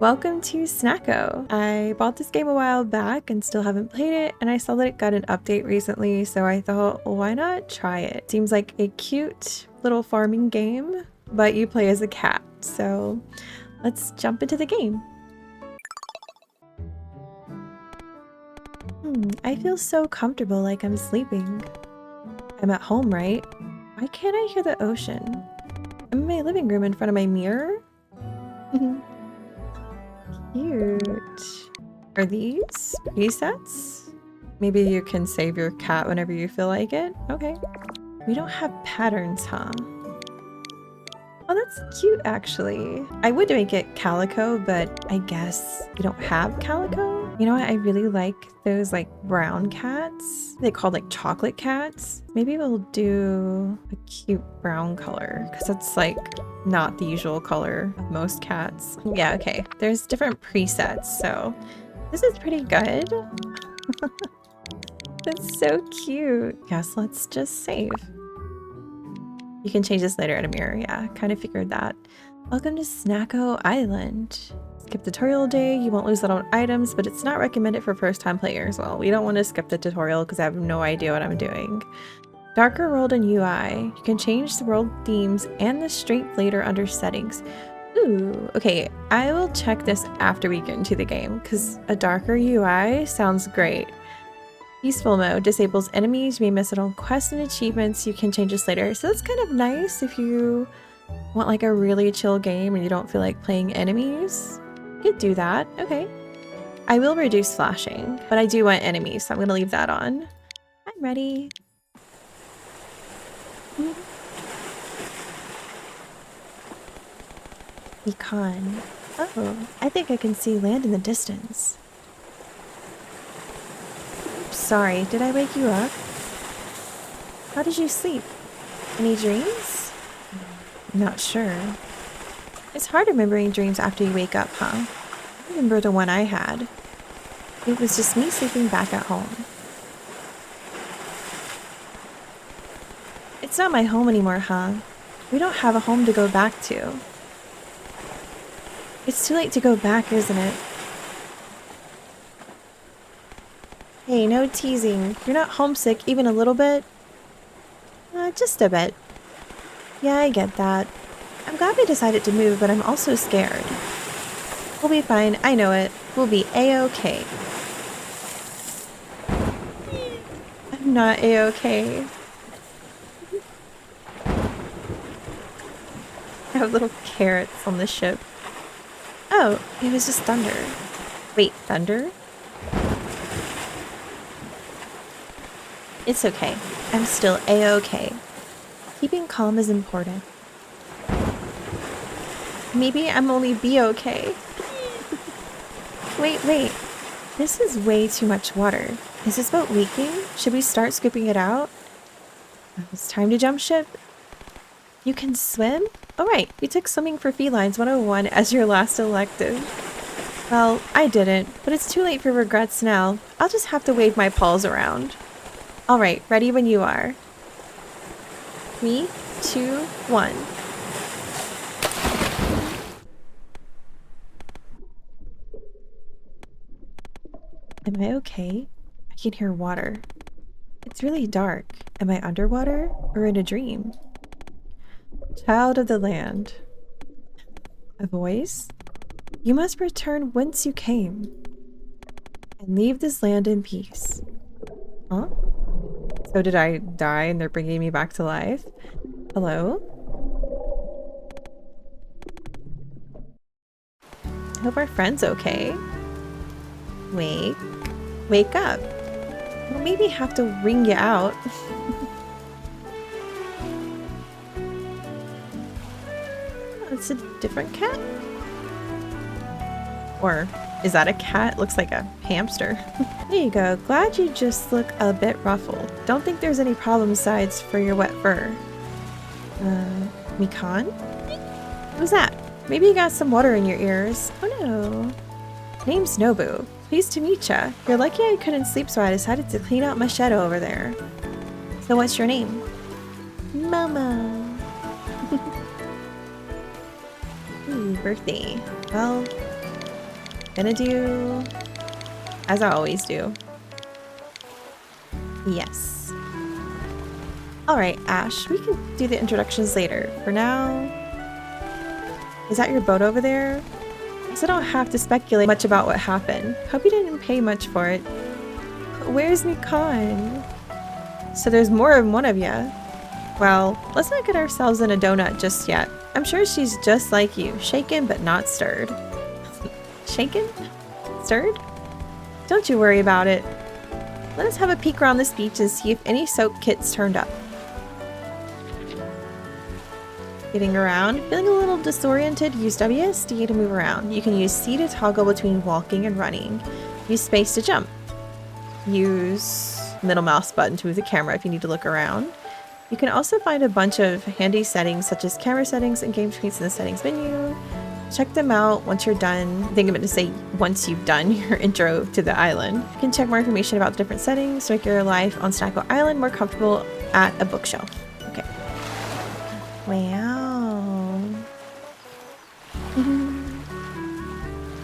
Welcome to Snacko. I bought this game a while back and still haven't played it, and I saw that it got an update recently, so I thought, why not try it? Seems like a cute little farming game, but you play as a cat, so let's jump into the game. I feel so comfortable, like I'm sleeping. I'm at home, right? Why can't I hear the ocean? I'm in my living room in front of my mirror? Cute. Are these presets? Maybe you can save your cat whenever you feel like it? Okay. We don't have patterns, huh? Oh, that's cute, actually. I would make it calico, but I guess we don't have calico? You know what? I really like those, like, brown cats. They called, like, chocolate cats. Maybe we'll do a cute brown color, because it's, like, not the usual color of most cats. Yeah, okay. There's different presets, so this is pretty good. That's so cute. Yes, let's just save. You can change this later in a mirror. Yeah, kind of figured that. Welcome to Snacko Island. Skip tutorial day. You won't lose out on items, but it's not recommended for first-time players. Well, we don't want to skip the tutorial because I have no idea what I'm doing. Darker world and UI. You can change the world themes and the strength later under settings. Ooh, okay. I will check this after we get into the game because a darker UI sounds great. Peaceful mode disables enemies. You may miss out on quests and achievements. You can change this later. So that's kind of nice if you want like a really chill game and you don't feel like playing enemies. You could do that. Okay. I will reduce flashing, but I do want enemies, so I'm going to leave that on. I'm ready. Econ. Oh, I think I can see land in the distance. Oops, sorry, did I wake you up? How did you sleep? Any dreams? I'm not sure. It's hard remembering dreams after you wake up, huh? I remember the one I had. It was just me sleeping back at home. It's not my home anymore, huh? We don't have a home to go back to. It's too late to go back, isn't it? Hey, no teasing. You're not homesick even a little bit? Just a bit. Yeah, I get that. I'm glad we decided to move, but I'm also scared. We'll be fine, I know it. We'll be a-okay. I'm not a-okay. I have little carrots on the ship. Oh, it was just thunder. Wait, thunder? It's okay. I'm still a-okay. Keeping calm is important. Maybe I'm only be-okay. Wait. This is way too much water. Is this boat leaking? Should we start scooping it out? It's time to jump ship. You can swim? Oh right, you took Swimming for Felines 101 as your last elective. Well, I didn't, but it's too late for regrets now. I'll just have to wave my paws around. Alright, ready when you are. 3, 2, 1. Am I okay? I can hear water. It's really dark. Am I underwater or in a dream? Child of the land. A voice? You must return whence you came and leave this land in peace. Huh? So did I die and they're bringing me back to life? Hello? I hope our friend's okay. Wake up. We'll maybe have to wring you out. It's a different cat? Or is that a cat? Looks like a hamster. There you go. Glad you just look a bit ruffled. Don't think there's any problem besides for your wet fur. Mikan? Who's that? Maybe you got some water in your ears. Oh no. Name's Nobu. Pleased to meet ya. You're lucky I couldn't sleep, so I decided to clean out my shadow over there. So what's your name? Momo. Ooh, birthday. Well, Gonna do as I always do. Yes. Alright, Ash, we can do the introductions later. For now... Is that your boat over there? So I don't have to speculate much about what happened. Hope you didn't pay much for it. Where's Mikan? So there's more than one of ya. Well, let's not get ourselves in a donut just yet. I'm sure she's just like you, shaken but not stirred. Shaken? Stirred? Don't you worry about it. Let us have a peek around this beach and see if any soap kits turned up. Getting around, feeling a little disoriented, use WSD to move around. You can use C to toggle between walking and running. Use space to jump. Use middle mouse button to move the camera if you need to look around. You can also find a bunch of handy settings such as camera settings and game tweets in the settings menu. Check them out once you're done. I think I'm going to say once you've done your intro to the island. You can check more information about the different settings to make your life on Snacko Island more comfortable at a bookshelf. Okay. Wow.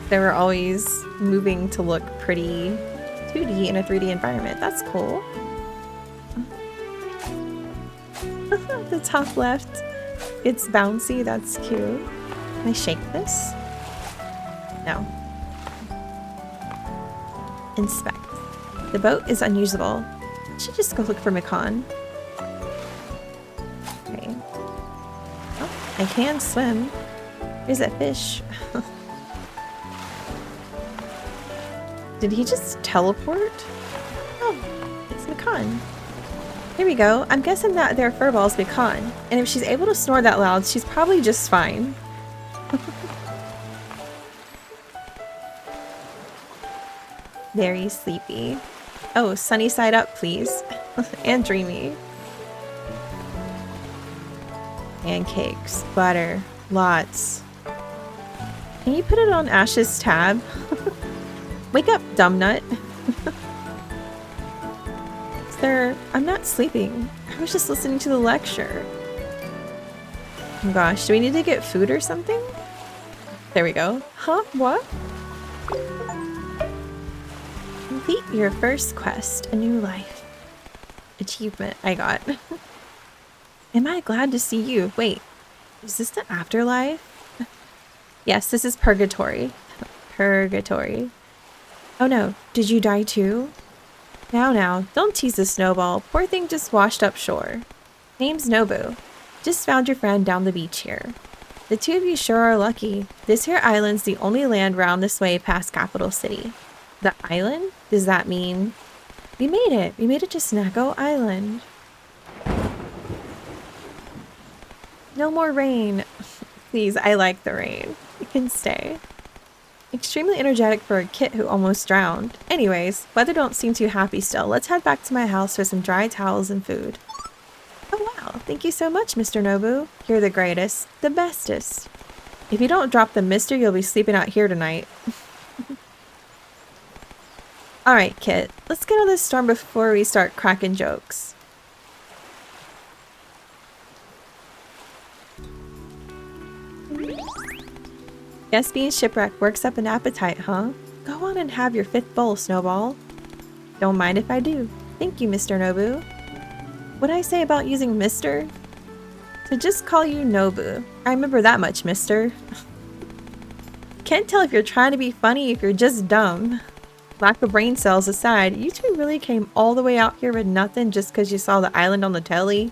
They were always moving to look pretty 2D in a 3D environment. That's cool. The top left, it's bouncy. That's cute. Can I shake this? No. Inspect. The boat is unusable. I should just go look for Mikan. Okay. Oh, I can swim. There's that fish. Did he just teleport? Oh, it's Mikan. Here we go. I'm guessing that their furball's Mikan. And if she's able to snore that loud, she's probably just fine. Very sleepy. Oh, sunny side up, please. And dreamy. Pancakes, butter, lots. Can you put it on Ash's tab? Wake up, dumb nut. I'm not sleeping. I was just listening to the lecture. Oh gosh, do we need to get food or something? There we go. Huh? What? Complete your first quest, a new life. Achievement I got. Am I glad to see you? Wait, is this the afterlife? Yes, this is purgatory. Purgatory. Oh no, did you die too? Now, don't tease the snowball. Poor thing just washed up shore. Name's Nobu. Just found your friend down the beach here. The two of you sure are lucky. This here island's the only land round this way past Capital City. The island? Does that mean... We made it! We made it to Snacko Island. No more rain. Please, I like the rain. It can stay. Extremely energetic for a kit who almost drowned. Anyways, weather don't seem too happy still. Let's head back to my house for some dry towels and food. Oh wow, thank you so much, Mr. Nobu. You're the greatest, the bestest. If you don't drop the mister, you'll be sleeping out here tonight. Alright, Kit, let's get out of this storm before we start cracking jokes. Guess being shipwrecked works up an appetite, huh? Go on and have your 5th bowl, Snowball. Don't mind if I do. Thank you, Mr. Nobu. What'd I say about using Mr.? To just call you Nobu. I remember that much, mister. Can't tell if you're trying to be funny if you're just dumb. Lack of brain cells aside, you two really came all the way out here with nothing just because you saw the island on the telly?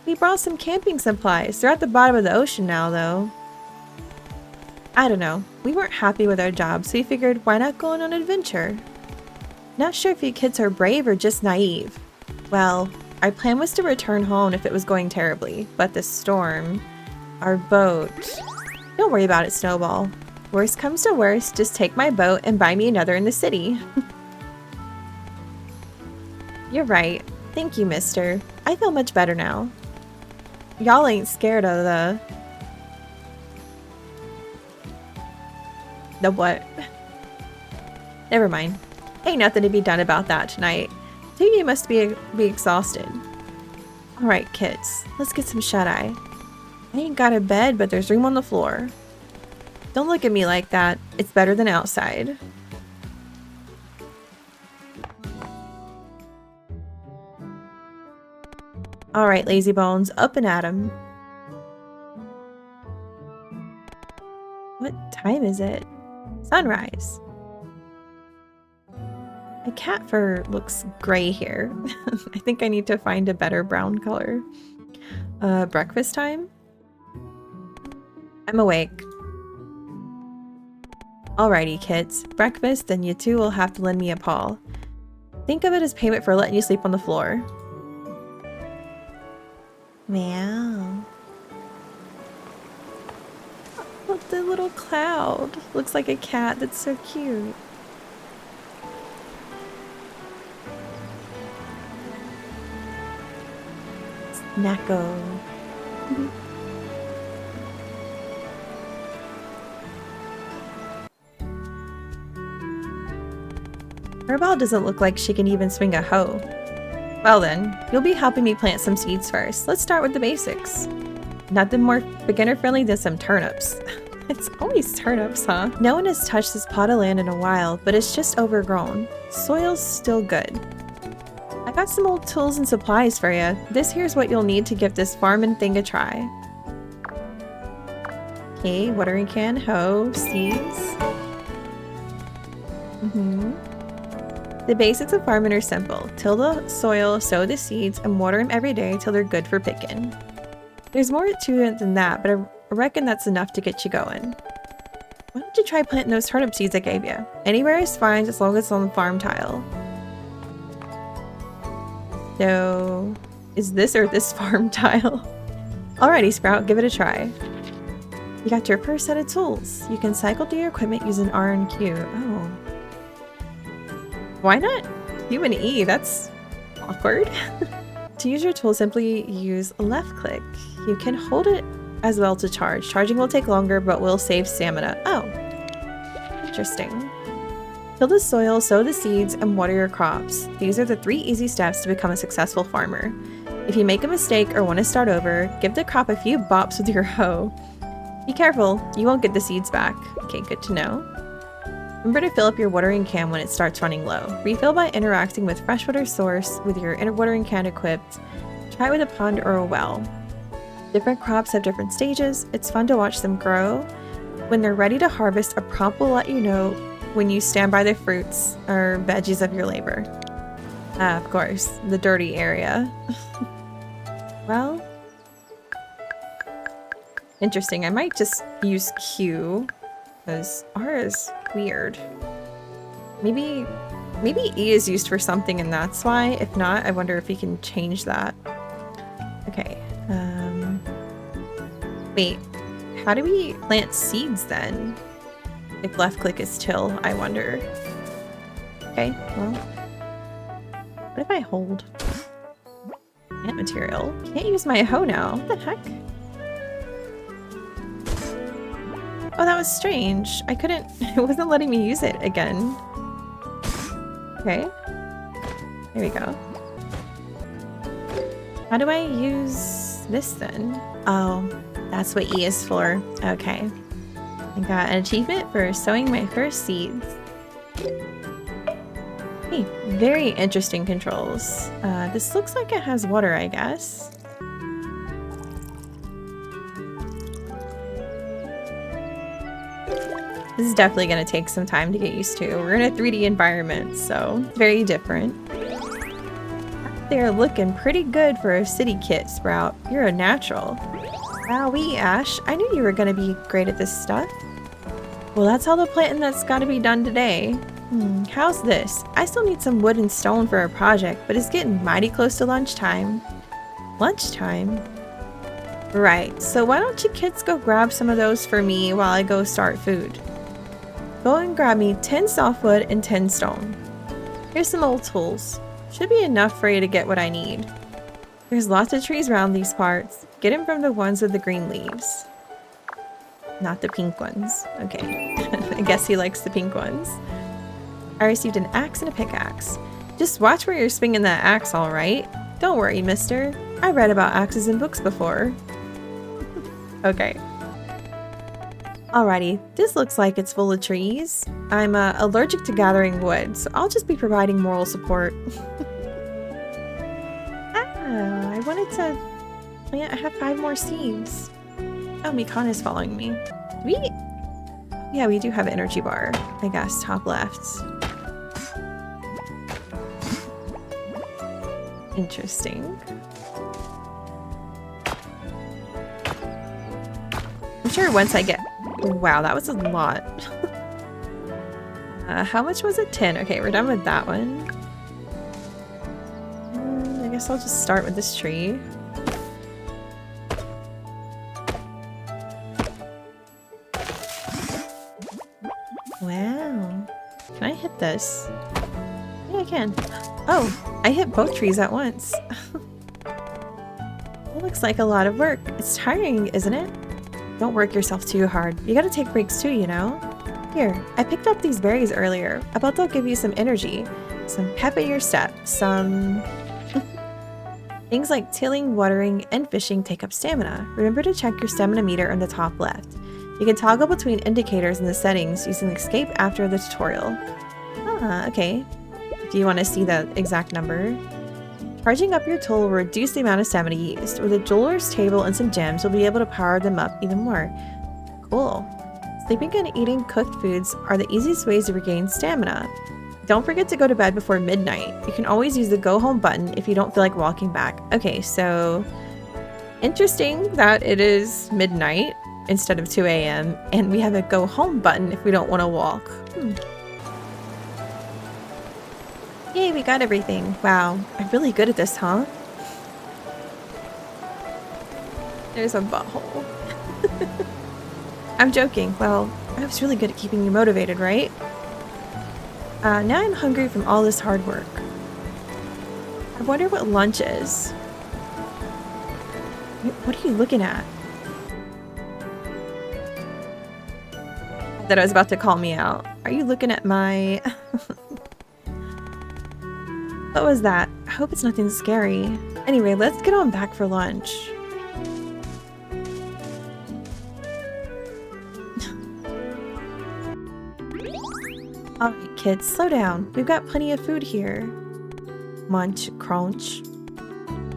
We brought some camping supplies. They're at the bottom of the ocean now, though. I don't know. We weren't happy with our job, so we figured why not go on an adventure? Not sure if you kids are brave or just naive. Well, our plan was to return home if it was going terribly, but the storm, our boat... Don't worry about it, Snowball. Worst comes to worst, just take my boat and buy me another in the city. You're right. Thank you, mister. I feel much better now. Y'all ain't scared of the what? Never mind. Ain't nothing to be done about that tonight. Two of you must be exhausted. Alright, kids. Let's get some shut-eye. I ain't got a bed, but there's room on the floor. Don't look at me like that. It's better than outside. All right, lazy bones, up and at 'em. What time is it? Sunrise. My cat fur looks gray here. I think I need to find a better brown color. Breakfast time? I'm awake. Alrighty, kids. Breakfast, then you two will have to lend me a paw. Think of it as payment for letting you sleep on the floor. Meow. Look, the little cloud. Looks like a cat. That's so cute. Snacko. Herbal doesn't look like she can even swing a hoe. Well then, you'll be helping me plant some seeds first. Let's start with the basics. Nothing more beginner-friendly than some turnips. It's always turnips, huh? No one has touched this pot of land in a while, but it's just overgrown. Soil's still good. I got some old tools and supplies for you. This here's what you'll need to give this farming thing a try. Okay, watering can, hoe, seeds. The basics of farming are simple. Till the soil, sow the seeds, and water them every day till they're good for picking. There's more to it than that, but I reckon that's enough to get you going. Why don't you try planting those turnip seeds I gave you? Anywhere is fine as long as it's on the farm tile. So, is this or this farm tile? Alrighty, Sprout, give it a try. You got your first set of tools. You can cycle through your equipment using R and Q. Oh. Why not Q and E? That's awkward. To use your tool, simply use left click. You can hold it as well to charge. Charging will take longer, but will save stamina. Oh, interesting. Till the soil, sow the seeds, and water your crops. These are the 3 easy steps to become a successful farmer. If you make a mistake or want to start over, give the crop a few bops with your hoe. Be careful, you won't get the seeds back. Okay, good to know. Remember to fill up your watering can when it starts running low. Refill by interacting with freshwater source with your watering can equipped. Try with a pond or a well. Different crops have different stages. It's fun to watch them grow. When they're ready to harvest, a prompt will let you know when you stand by the fruits or veggies of your labor. Ah, of course, the dirty area. Well, interesting. I might just use Q because R is weird. Maybe E is used for something and that's why. If not, I wonder if we can change that. Okay. Wait, how do we plant seeds then? If left click is till, I wonder. Okay, well. What if I hold plant material? Can't use my hoe now. What the heck? Oh, that was strange. I couldn't, it wasn't letting me use it again. Okay. There we go. How do I use this then? Oh, that's what E is for. Okay. I got an achievement for sowing my first seeds. Hey, very interesting controls. This looks like it has water, I guess. This is definitely going to take some time to get used to. We're in a 3D environment, so it's very different. They're looking pretty good for a city kit, Sprout. You're a natural. Wowee, Ash. I knew you were going to be great at this stuff. Well, that's all the planting that's got to be done today. How's this? I still need some wood and stone for a project, but it's getting mighty close to lunchtime. Lunchtime? Right, so why don't you kids go grab some of those for me while I go start food? Go and grab me 10 softwood and 10 stone. Here's some old tools. Should be enough for you to get what I need. There's lots of trees around these parts. Get them from the ones with the green leaves. Not the pink ones. Okay, I guess he likes the pink ones. I received an axe and a pickaxe. Just watch where you're swinging that axe, alright? Don't worry, mister. I read about axes in books before. Okay. Alrighty, this looks like it's full of trees. I'm allergic to gathering wood, so I'll just be providing moral support. Ah, I wanted to plant. I have 5 more seeds. Oh, Mikan is following me. Yeah, we do have an energy bar, I guess, top left. Interesting. I'm sure once I get... Wow, that was a lot. How much was it? 10. Okay, we're done with that one. I guess I'll just start with this tree. Wow. Can I hit this? Yeah, I can. Oh, I hit both trees at once. It looks like a lot of work. It's tiring, isn't it? Don't work yourself too hard. You gotta take breaks too, you know? Here, I picked up these berries earlier. I bet they'll give you some energy, some pep in your step, some... Things like tilling, watering, and fishing take up stamina. Remember to check your stamina meter on the top left. You can toggle between indicators in the settings using escape after the tutorial. Ah, okay. Do you want to see the exact number? Charging up your tool will reduce the amount of stamina used. With a jeweler's table and some gems, you'll be able to power them up even more. Cool. Sleeping and eating cooked foods are the easiest ways to regain stamina. Don't forget to go to bed before midnight. You can always use the go home button if you don't feel like walking back. Okay, so interesting that it is midnight instead of 2 a.m. and we have a go home button if we don't want to walk. Yay, we got everything. Wow, I'm really good at this, huh? There's a butthole. I'm joking. Well, I was really good at keeping you motivated, right? Now I'm hungry from all this hard work. I wonder what lunch is. What are you looking at? I thought I was about to call me out. Are you looking at my... What was that? I hope it's nothing scary. Anyway, let's get on back for lunch. Alright kids, slow down. We've got plenty of food here. Munch, crunch.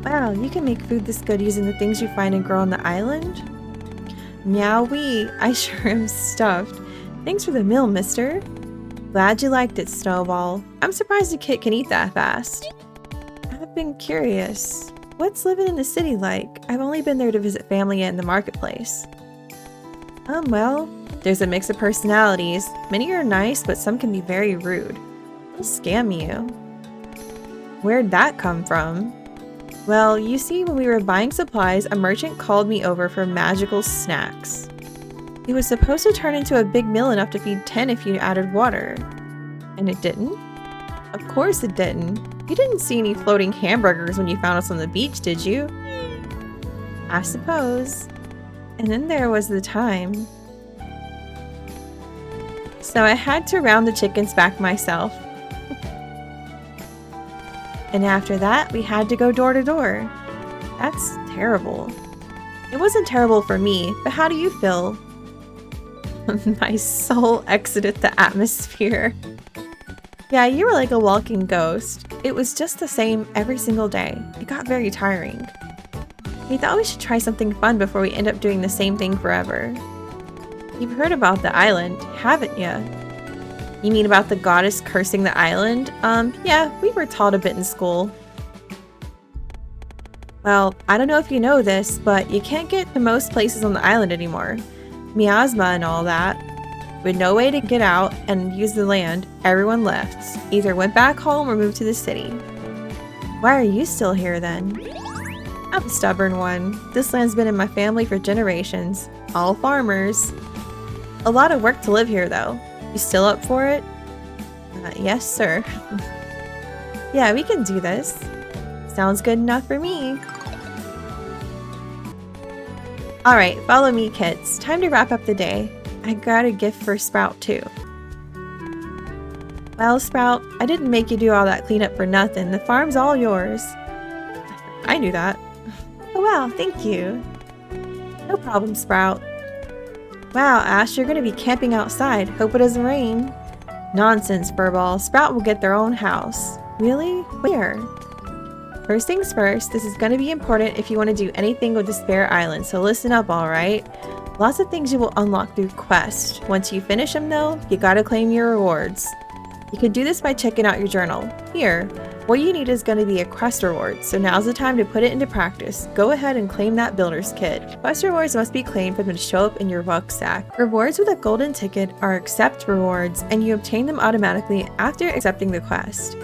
Wow, you can make food this good using the things you find and grow on the island? Meow-wee, I sure am stuffed. Thanks for the meal, mister. Glad you liked it, Snowball. I'm surprised a kid can eat that fast. I've been curious. What's living in the city like? I've only been there to visit family and the marketplace. Well, there's a mix of personalities. Many are nice, but some can be very rude. They'll scam you. Where'd that come from? Well, you see, when we were buying supplies, a merchant called me over for magical snacks. It was supposed to turn into a big meal enough to feed 10 if you added water. And it didn't? Of course it didn't. You didn't see any floating hamburgers when you found us on the beach, did you? I suppose. And then there was the time. So I had to round the chickens back myself. And after that, we had to go door to door. That's terrible. It wasn't terrible for me, but how do you feel? My soul exited the atmosphere. Yeah, you were like a walking ghost. It was just the same every single day. It got very tiring. We thought we should try something fun before we end up doing the same thing forever. You've heard about the island, haven't you? You mean about the goddess cursing the island? Yeah, we were taught a bit in school. Well, I don't know if you know this, but you can't get to most places on the island anymore. Miasma and all that. With no way to get out and use the land, everyone left. Either went back home or moved to the city. Why are you still here then? I'm a stubborn one. This land's been in my family for generations. All farmers. A lot of work to live here though. You still up for it? Yes, sir. Yeah, we can do this. Sounds good enough for me. Alright, follow me kids. Time to wrap up the day. I got a gift for Sprout too. Well, Sprout, I didn't make you do all that cleanup for nothing. The farm's all yours. I knew that. Oh wow, thank you. No problem, Sprout. Wow, Ash, you're gonna be camping outside. Hope it doesn't rain. Nonsense, Furball. Sprout will get their own house. Really? Where? First things first, this is gonna be important if you want to do anything with the spare island, so listen up, alright? Lots of things you will unlock through quests. Once you finish them though, you gotta claim your rewards. You can do this by checking out your journal. Here, what you need is going to be a quest reward, so now's the time to put it into practice. Go ahead and claim that builder's kit. Quest rewards must be claimed for them to show up in your rucksack. Rewards with a golden ticket are accept rewards, and you obtain them automatically after accepting the quest.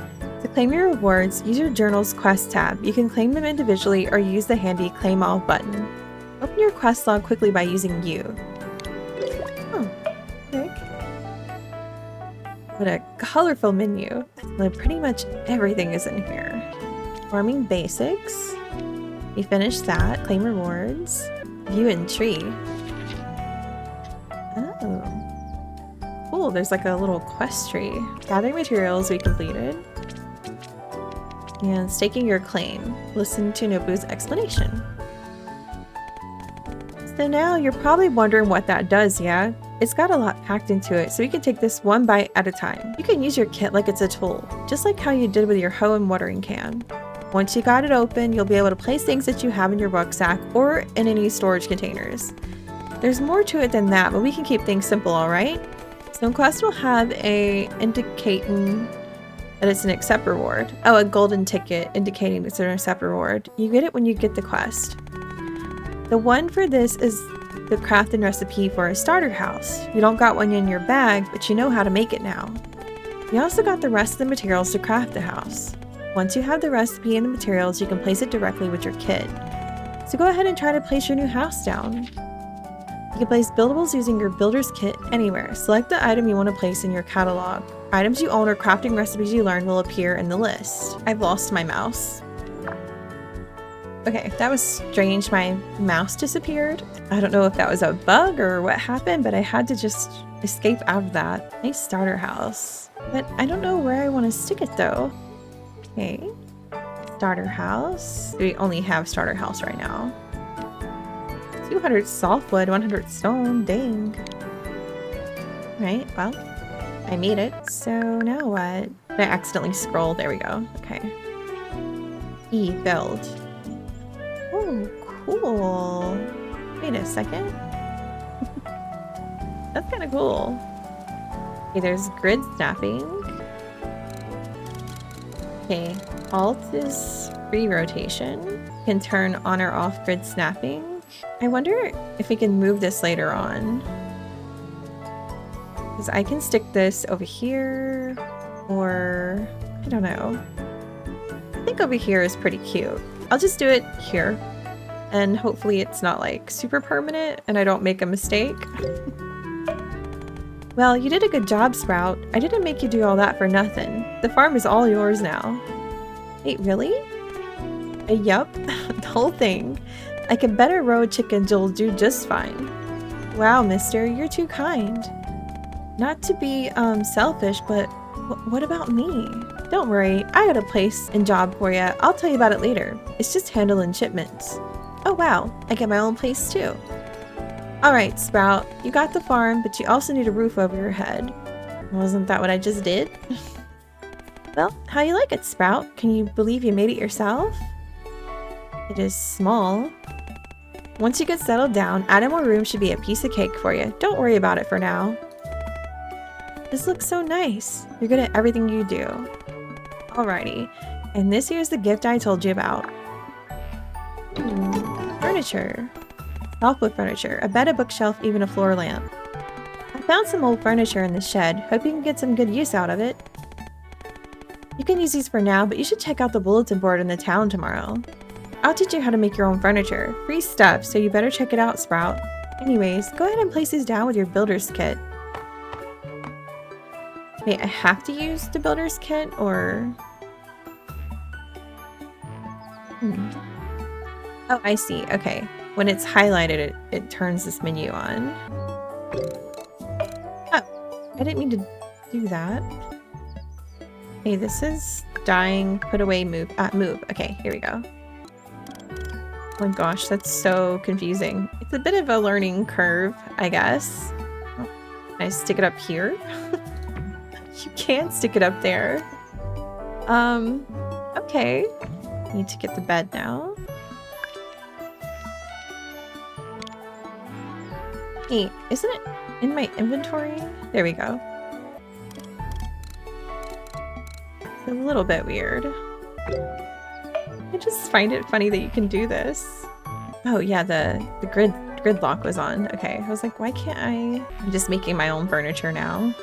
To claim your rewards, use your journal's quest tab. You can claim them individually or use the handy claim all button. Open your quest log quickly by using U. Oh, okay. What a colorful menu. Like pretty much everything is in here. Farming basics. We finished that. Claim rewards. View and tree. Oh. Cool, there's like a little quest tree. Gathering materials we completed. And staking your claim. Listen to Nobu's explanation. So now you're probably wondering what that does, yeah? It's got a lot packed into it, so you can take this one bite at a time. You can use your kit like it's a tool, just like how you did with your hoe and watering can. Once you got it open, you'll be able to place things that you have in your rucksack or in any storage containers. There's more to it than that, but we can keep things simple, alright? Some quests will have a indicating that it's an accept reward. Oh, a golden ticket indicating it's an accept reward. You get it when you get the quest. The one for this is the crafting recipe for a starter house. You don't got one in your bag, but you know how to make it now. You also got the rest of the materials to craft the house. Once you have the recipe and the materials, you can place it directly with your kit. So go ahead and try to place your new house down. You can place buildables using your builder's kit anywhere. Select the item you want to place in your catalog. Items you own or crafting recipes you learn will appear in the list. I've lost my mouse. Okay, that was strange. My mouse disappeared. I don't know if that was a bug or what happened, but I had to just escape out of that. Nice starter house. But I don't know where I want to stick it though. Okay. Starter house. We only have starter house right now. 200 softwood, 100 stone. Dang. Right, well, I made it. So now what? I accidentally scrolled. There we go. Okay. E filled. Oh, cool. Wait a second. That's kind of cool. Okay, there's grid snapping. Okay, Alt is free rotation. You can turn on or off grid snapping. I wonder if we can move this later on. Because I can stick this over here, or I don't know. I think over here is pretty cute. I'll just do it here. And hopefully it's not like super permanent and I don't make a mistake. Well, you did a good job, Sprout. I didn't make you do all that for nothing. The farm is all yours now. Wait, really? Yup, the whole thing. I can better row chickens, you'll do just fine. Wow, mister, you're too kind. Not to be selfish, but what about me? Don't worry, I got a place and job for you. I'll tell you about it later. It's just handling shipments. Oh wow, I get my own place too. Alright, Sprout, you got the farm, but you also need a roof over your head. Wasn't that what I just did? Well, how you like it, Sprout? Can you believe you made it yourself? It is small. Once you get settled down, adding more room should be a piece of cake for you. Don't worry about it for now. This looks so nice. You're good at everything you do. Alrighty, and this here's the gift I told you about. Furniture. Help with furniture. A bed, a bookshelf, even a floor lamp. I found some old furniture in the shed. Hope you can get some good use out of it. You can use these for now, but you should check out the bulletin board in the town tomorrow. I'll teach you how to make your own furniture. Free stuff, so you better check it out, Sprout. Anyways, go ahead and place these down with your builder's kit. Wait, I have to use the builder's kit, or... Oh, I see. Okay. When it's highlighted, it turns this menu on. Oh, I didn't mean to do that. Okay, this is dying, put away, move. Move. Okay, here we go. Oh my gosh, that's so confusing. It's a bit of a learning curve, I guess. Oh, can I stick it up here? You can stick it up there. Okay. Need to get the bed now. Hey, isn't it in my inventory? There we go. It's a little bit weird. I just find it funny that you can do this. Oh yeah, the grid lock was on. Okay, I was like, why can't I? I'm just making my own furniture now.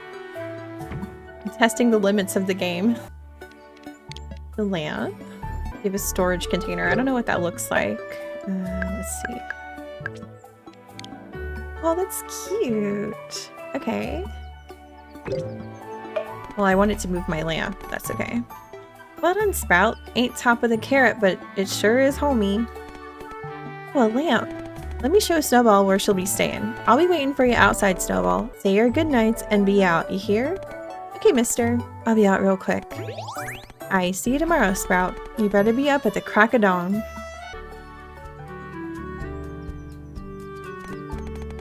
I'm testing the limits of the game. The lamp. You have a storage container. I don't know what that looks like. Let's see. Oh, that's cute. Okay. Well, I wanted to move my lamp. That's okay. Well done, Sprout. Ain't top of the carrot, but it sure is homey. Oh, a lamp. Let me show Snowball where she'll be staying. I'll be waiting for you outside, Snowball. Say your good nights and be out, you hear? Okay, mister. I'll be out real quick. I see you tomorrow, Sprout. You better be up at the crack of dawn.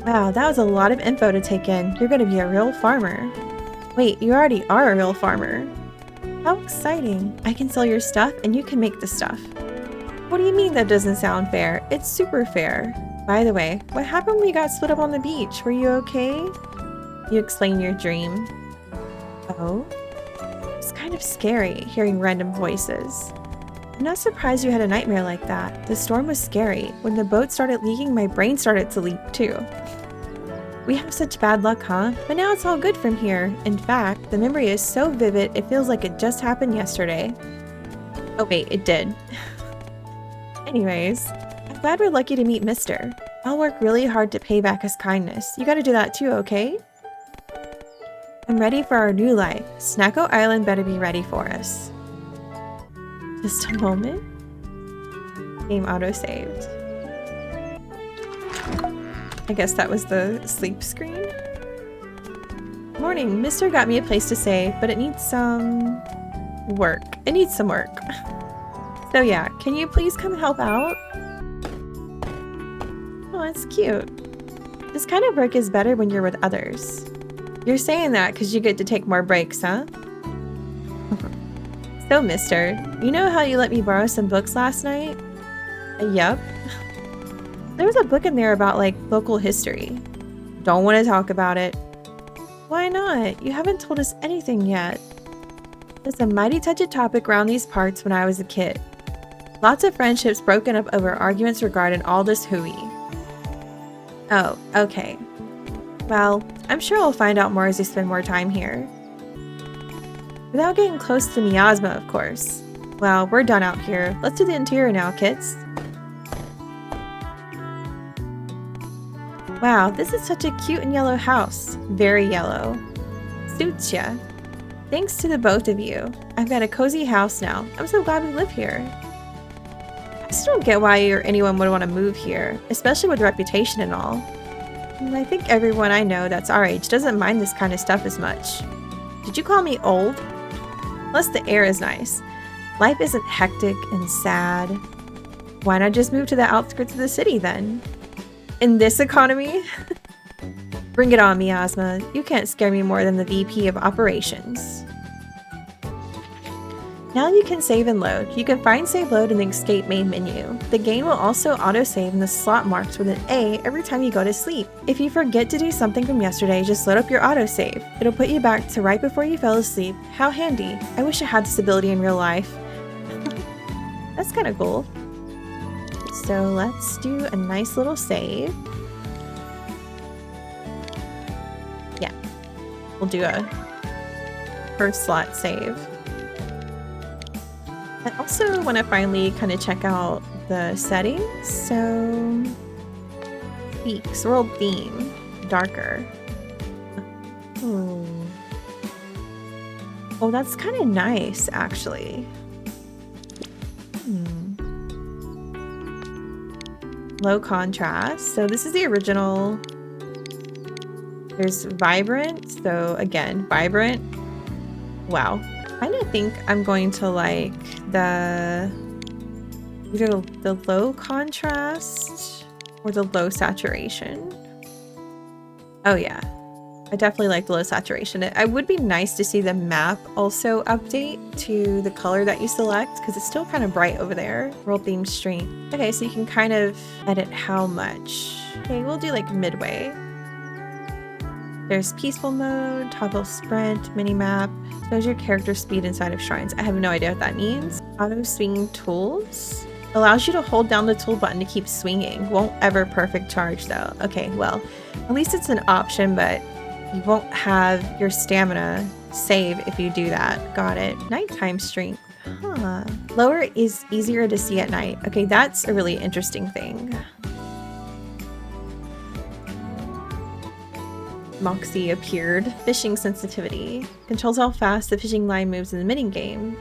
Wow, that was a lot of info to take in. You're gonna be a real farmer. Wait, you already are a real farmer. How exciting. I can sell your stuff and you can make the stuff. What do you mean that doesn't sound fair? It's super fair. By the way, what happened when we got split up on the beach? Were you okay? You explain your dream. Oh? It's kind of scary hearing random voices. I'm not surprised you had a nightmare like that. The storm was scary. When the boat started leaking, my brain started to leak too. We have such bad luck, huh? But now it's all good from here. In fact, the memory is so vivid, it feels like it just happened yesterday. Oh wait, it did. Anyways, I'm glad we're lucky to meet Mister. I'll work really hard to pay back his kindness. You gotta do that too, okay? I'm ready for our new life. Snacko Island better be ready for us. Just a moment. Game auto-saved. I guess that was the sleep screen. Morning, Mister got me a place to stay, but it needs some work. It needs some work. So yeah, can you please come help out? Oh, that's cute. This kind of work is better when you're with others. You're saying that because you get to take more breaks, huh? So, mister, you know how you let me borrow some books last night? Yup. There was a book in there about, like, local history. Don't want to talk about it. Why not? You haven't told us anything yet. It's a mighty touchy topic around these parts when I was a kid. Lots of friendships broken up over arguments regarding all this hooey. Oh, okay. Well, I'm sure I'll find out more as we spend more time here. Without getting close to miasma, of course. Well, we're done out here. Let's do the interior now, kids. Wow, this is such a cute and yellow house. Very yellow. Suits ya. Thanks to the both of you. I've got a cozy house now. I'm so glad we live here. I just don't get why you or anyone would want to move here, especially with reputation and all. And I think everyone I know that's our age doesn't mind this kind of stuff as much. Did you call me old? Plus the air is nice. Life isn't hectic and sad. Why not just move to the outskirts of the city then? In this economy? Bring it on, Miasma. You can't scare me more than the VP of Operations. Now you can save and load. You can find save load in the escape main menu. The game will also autosave in the slot marked with an A every time you go to sleep. If you forget to do something from yesterday, just load up your autosave. It'll put you back to right before you fell asleep. How handy. I wish I had this ability in real life. That's kind of cool. So let's do a nice little save. Yeah, we'll do a first slot save. I also want to finally kind of check out the settings. So, Peaks, world theme, darker. Ooh. Oh, that's kind of nice, actually. Low contrast. So this is the original. There's vibrant. So again, vibrant. Wow. I kind of think I'm going to like the Either the low contrast or the low saturation. Oh yeah, I definitely like the low saturation. It would be nice to see the map also update to the color that you select because it's still kind of bright over there. World theme stream. Okay, so you can kind of edit how much. Okay, we'll do like midway. There's peaceful mode, toggle sprint, mini map. Shows your character speed inside of shrines. I have no idea what that means. Auto swinging tools. Allows you to hold down the tool button to keep swinging. Won't ever perfect charge though. Okay, well, at least it's an option, but you won't have your stamina save if you do that. Got it. Nighttime strength. Huh. Lower is easier to see at night. Okay, that's a really interesting thing. Moxie appeared. Fishing sensitivity. Controls how fast the fishing line moves in the mini game.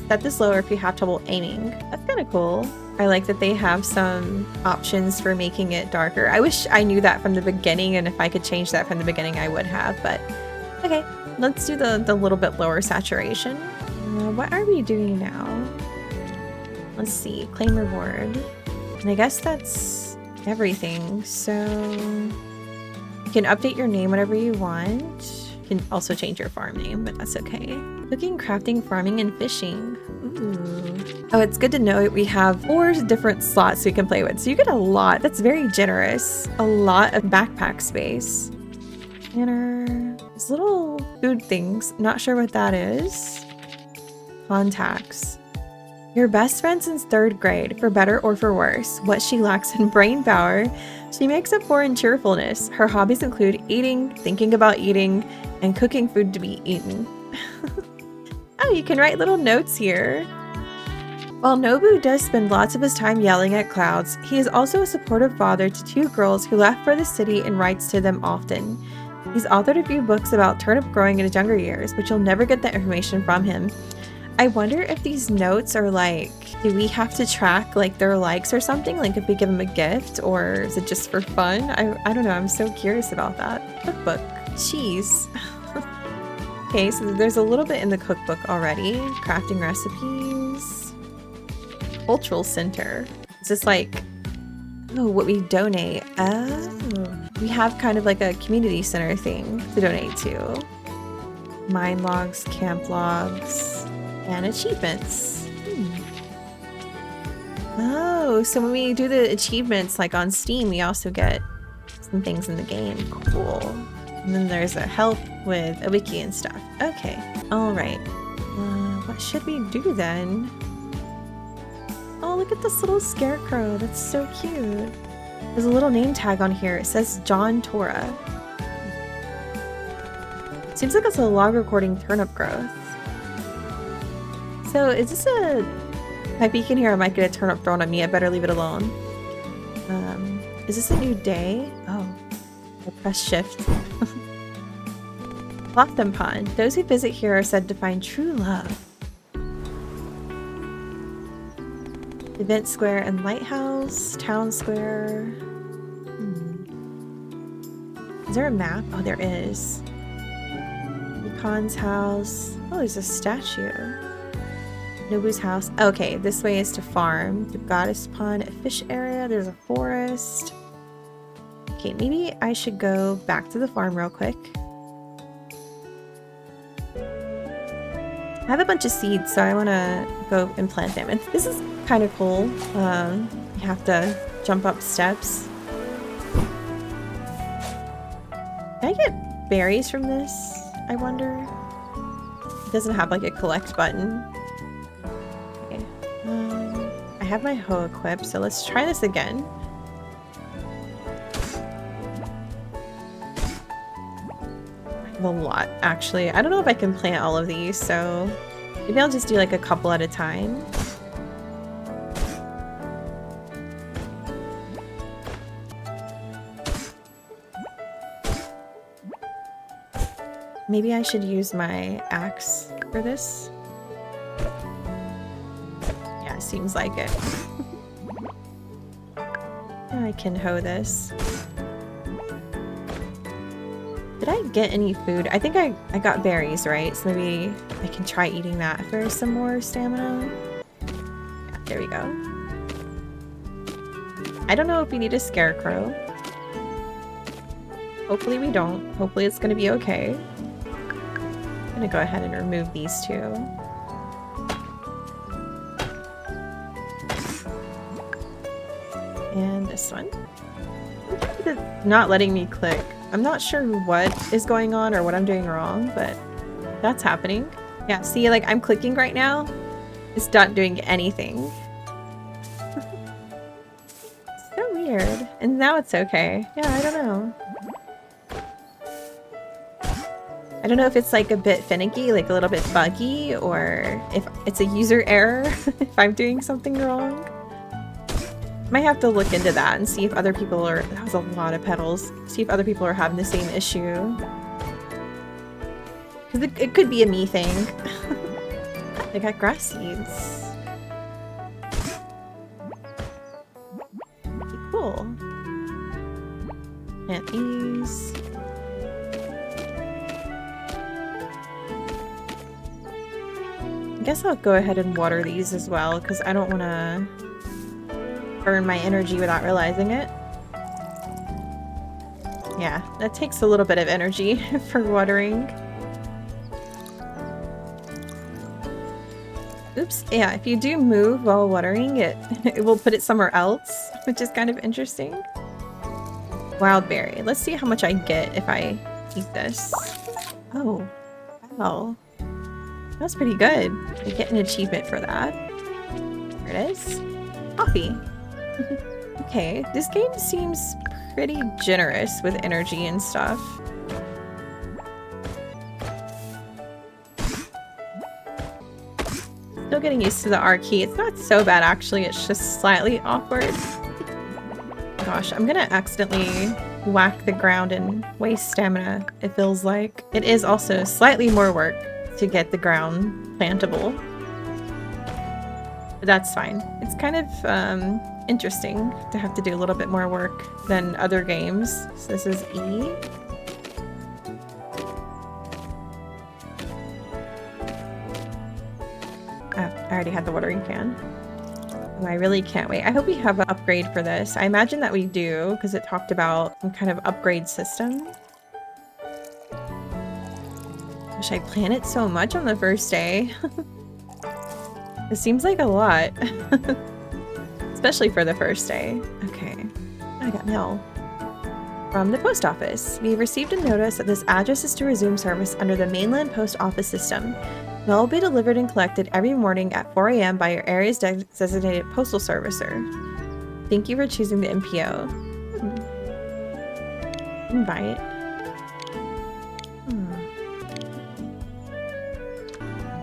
Set this lower if you have trouble aiming. That's kind of cool. I like that they have some options for making it darker. I wish I knew that from the beginning, and if I could change that from the beginning, I would have, but okay. Let's do the little bit lower saturation. What are we doing now? Let's see. Claim reward. And I guess that's everything. So you can update your name whenever you want. You can also change your farm name, but that's okay. Cooking, crafting, farming, and fishing. Ooh. Oh, it's good to know we have 4 different slots we can play with. So you get a lot. That's very generous. A lot of backpack space. Banner. These little food things. Not sure what that is. Contacts. Your best friend since 3rd grade, for better or for worse. What she lacks in brain power, she makes up for in cheerfulness. Her hobbies include eating, thinking about eating, and cooking food to be eaten. Oh, you can write little notes here. While Nobu does spend lots of his time yelling at clouds, he is also a supportive father to 2 girls who left for the city and writes to them often. He's authored a few books about turnip growing in his younger years, but you'll never get that information from him. I wonder if these notes are like, do we have to track like their likes or something? Like if we give them a gift, or is it just for fun? I don't know. I'm so curious about that. Cookbook. Cheese. Okay, so there's a little bit in the cookbook already. Crafting recipes. Cultural center. Is this like, oh, what we donate? Oh, we have kind of like a community center thing to donate to. Mine logs, camp logs, and achievements. Oh, so when we do the achievements like on Steam, we also get some things in the game. Cool. And then there's a help with a wiki and stuff. Okay. All right. What should we do then? Oh, look at this little scarecrow. That's so cute. There's a little name tag on here. It says John Tora. Seems like it's a log recording turnip growth. So is this a... If I peek in here, I might get a turnip thrown at me. I better leave it alone. Is this a new day? Oh, I press shift. Lotham Pond. Those who visit here are said to find true love. Event Square and Lighthouse. Town Square. Is there a map? Oh, there is. Khan's house. Oh, there's a statue. Nobu's house. Okay, this way is to farm. The Goddess Pond, a fish area. There's a forest. Okay, maybe I should go back to the farm real quick. I have a bunch of seeds, so I want to go and plant them. And this is kind of cool. You have to jump up steps. Can I get berries from this? I wonder. It doesn't have like a collect button. Okay. I have my hoe equipped, so let's try this again. I have a lot, actually. I don't know if I can plant all of these, so maybe I'll just do like a couple at a time. Maybe I should use my axe for this. Yeah, seems like it. I can hoe this. Did I get any food? I think I got berries, right? So maybe I can try eating that for some more stamina. Yeah, there we go. I don't know if we need a scarecrow. Hopefully we don't. Hopefully it's gonna be okay. I'm gonna go ahead and remove these two. And this one. It's not letting me click. I'm not sure what is going on or what I'm doing wrong, but that's happening. Yeah, see, like I'm clicking right now. It's not doing anything. So weird. And now it's okay. Yeah, I don't know. I don't know if it's like a bit finicky, like a little bit buggy, or if it's a user error, if I'm doing something wrong. Might have to look into that and see if other people are— that was a lot of petals. See if other people are having the same issue. Because it could be a me thing. They got grass seeds. Okay, cool. Plant these. I guess I'll go ahead and water these as well, because I don't want to burn my energy without realizing it. Yeah, that takes a little bit of energy for watering. Oops, yeah, if you do move while watering it, it will put it somewhere else, which is kind of interesting. Wild berry. Let's see how much I get if I eat this. Oh, wow. That's pretty good. I get an achievement for that. There it is. Coffee. Okay, this game seems pretty generous with energy and stuff. Still getting used to the R key. It's not so bad actually, it's just slightly awkward. Gosh, I'm gonna accidentally whack the ground and waste stamina, it feels like. It is also slightly more work to get the ground plantable. But that's fine. It's kind of interesting to have to do a little bit more work than other games. So this is E. I already had the watering can. Oh, I really can't wait. I hope we have an upgrade for this. I imagine that we do, because it talked about some kind of upgrade system. Wish I planned it so much on the first day. It seems like a lot. Especially for the first day. Okay. I got mail. From the post office. We received a notice that this address is to resume service under the mainland post office system. Mail will be delivered and collected every morning at 4 a.m. by your area's designated postal servicer. Thank you for choosing the MPO. Invite.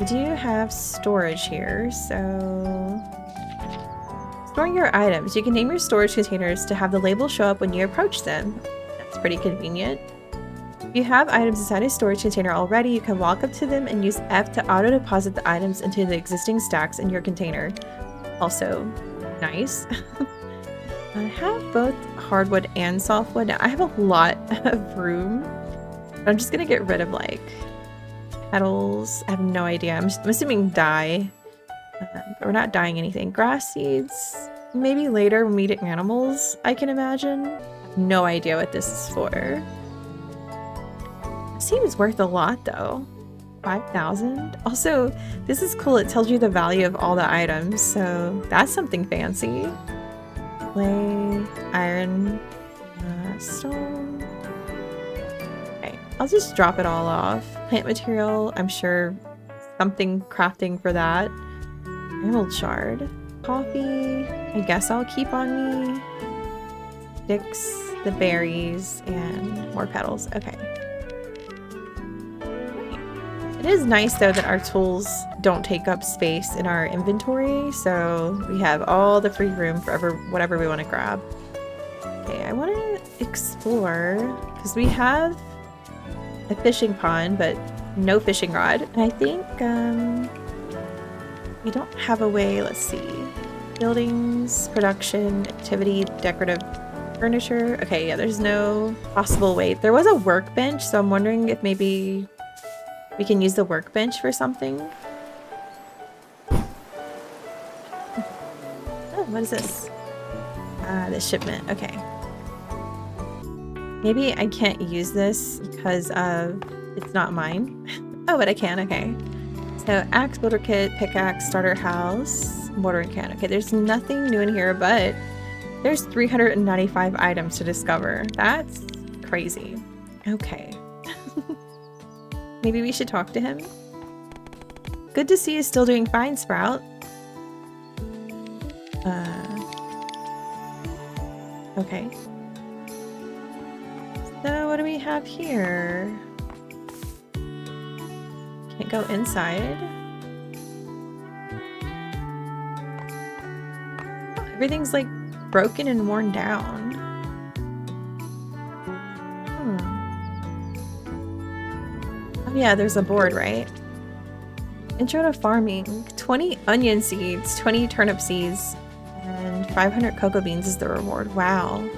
We do have storage here, so... Storing your items. You can name your storage containers to have the label show up when you approach them. That's pretty convenient. If you have items inside a storage container already, you can walk up to them and use F to auto-deposit the items into the existing stacks in your container. Also, nice. I have both hardwood and softwood. Now, I have a lot of room. I'm just gonna get rid of, like, petals. I have no idea. I'm assuming dye. But we're not dyeing anything. Grass seeds. Maybe later when we eat animals, I can imagine. I have no idea what this is for. Seems worth a lot though. 5,000. Also, this is cool. It tells you the value of all the items, so that's something fancy. Clay, iron, stone. Okay, I'll just drop it all off. Plant material, I'm sure something crafting for that. Emerald shard. Coffee, I guess I'll keep on me. Sticks, the berries, and more petals. Okay. It is nice though that our tools don't take up space in our inventory, so we have all the free room for whatever we want to grab. Okay, I want to explore because we have a fishing pond, but no fishing rod. And I think we don't have a way. Let's see. Buildings, production, activity, decorative furniture. Okay, yeah, there's no possible way. There was a workbench, so I'm wondering if maybe we can use the workbench for something. Oh, what is this? The shipment. Okay. Maybe I can't use this because of it's not mine. Oh, but I can. Okay. So axe, builder kit, pickaxe, starter house, watering can. Okay, there's nothing new in here, but there's 395 items to discover. That's crazy. Okay. Maybe we should talk to him. Good to see you still doing fine, Sprout. Okay. So what do we have here? Can't go inside. Oh, everything's like broken and worn down. Oh yeah, there's a board, right? Intro to farming. 20 onion seeds, 20 turnip seeds, and 500 cocoa beans is the reward. Wow.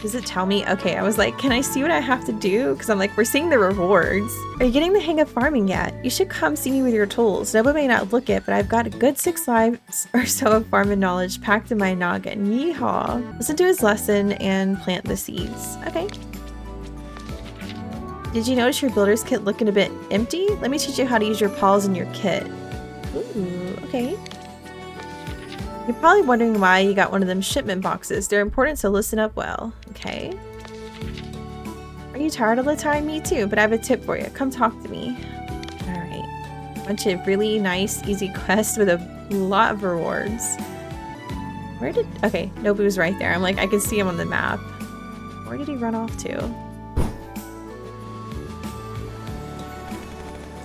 Does it tell me? Okay, I was like, can I see what I have to do? Because I'm like, we're seeing the rewards. Are you getting the hang of farming yet? You should come see me with your tools. Nobody may not look it, but I've got a good 6 lives or so of farming knowledge packed in my noggin. Yeehaw. Listen to his lesson and plant the seeds. Okay. Did you notice your builder's kit looking a bit empty? Let me teach you how to use your paws in your kit. Ooh, okay. You're probably wondering why you got one of them shipment boxes. They're important, so listen up well. Okay. Are you tired all the time? Me too, but I have a tip for you. Come talk to me. Alright. A bunch of really nice, easy quests with a lot of rewards. Where did... Okay, nope, he was right there. I'm like, I can see him on the map. Where did he run off to?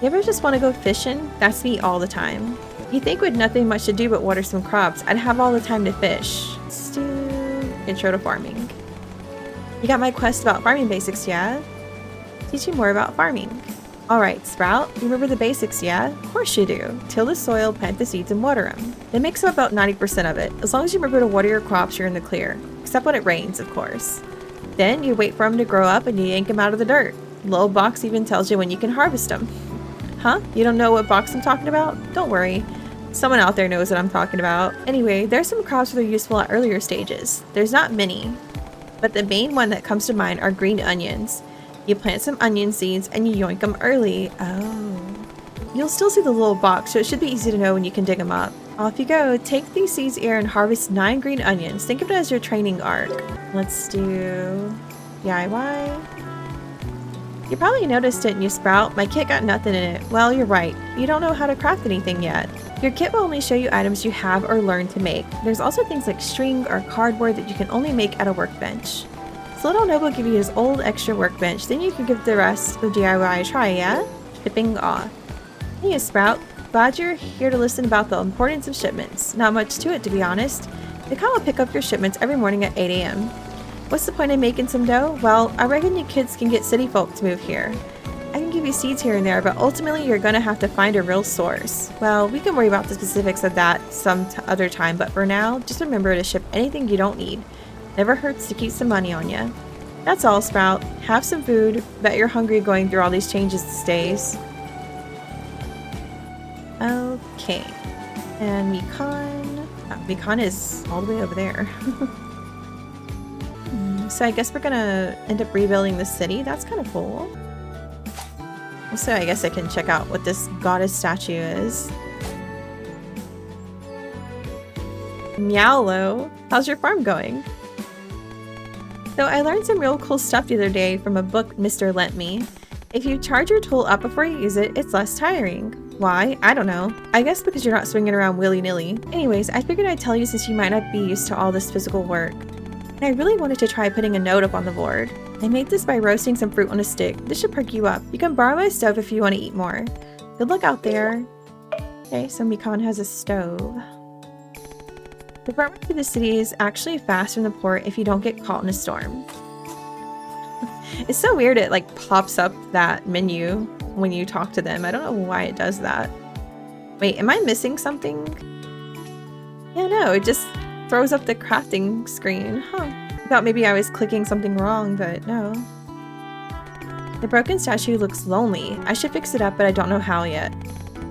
You ever just want to go fishing? That's me all the time. You think with nothing much to do but water some crops, I'd have all the time to fish. Let's do intro to farming. You got my quest about farming basics, yeah? Teach you more about farming. Alright, Sprout, you remember the basics, yeah? Of course you do. Till the soil, plant the seeds, and water them. It makes up about 90% of it. As long as you remember to water your crops, you're in the clear. Except when it rains, of course. Then you wait for them to grow up and you yank them out of the dirt. The little box even tells you when you can harvest them. Huh? You don't know what box I'm talking about? Don't worry. Someone out there knows what I'm talking about. Anyway, there's some crops that are useful at earlier stages. There's not many, but the main one that comes to mind are green onions. You plant some onion seeds and you yoink them early. Oh. You'll still see the little box, so it should be easy to know when you can dig them up. Off you go. Take these seeds here and harvest 9 green onions. Think of it as your training arc. Let's do DIY. You probably noticed, didn't you, Sprout? My kit got nothing in it. Well, you're right. You don't know how to craft anything yet. Your kit will only show you items you have or learn to make. There's also things like string or cardboard that you can only make at a workbench. So little Noble will give you his old extra workbench, then you can give the rest of DIY a try, yeah? Shipping off. Hey, Sprout. Glad you're here to listen about the importance of shipments. Not much to it, to be honest. They come and pick up your shipments every morning at 8 a.m. What's the point of making some dough? Well, I reckon you kids can get city folk to move here. I can give you seeds here and there, but ultimately you're gonna have to find a real source. Well, we can worry about the specifics of that some other time, but for now, just remember to ship anything you don't need. Never hurts to keep some money on you. That's all, Sprout. Have some food. Bet you're hungry going through all these changes these days. Okay. And Mikan... Mikan is all the way over there. So I guess we're gonna end up rebuilding the city. That's kind of cool. Also, I guess I can check out what this goddess statue is. Meowlo, how's your farm going? So I learned some real cool stuff the other day from a book Mr. lent me. If you charge your tool up before you use it, it's less tiring. Why? I don't know. I guess because you're not swinging around willy-nilly. Anyways, I figured I'd tell you since you might not be used to all this physical work. And I really wanted to try putting a note up on the board. I made this by roasting some fruit on a stick. This should perk you up. You can borrow my stove if you want to eat more. Good luck out there. Okay, so Mikan has a stove. The farm to the city is actually fast from the port if you don't get caught in a storm. It's so weird it like pops up that menu when you talk to them. I don't know why it does that. Wait, am I missing something? Yeah, no, it just throws up the crafting screen. Huh. I thought maybe I was clicking something wrong, but no. The broken statue looks lonely. I should fix it up, but I don't know how yet.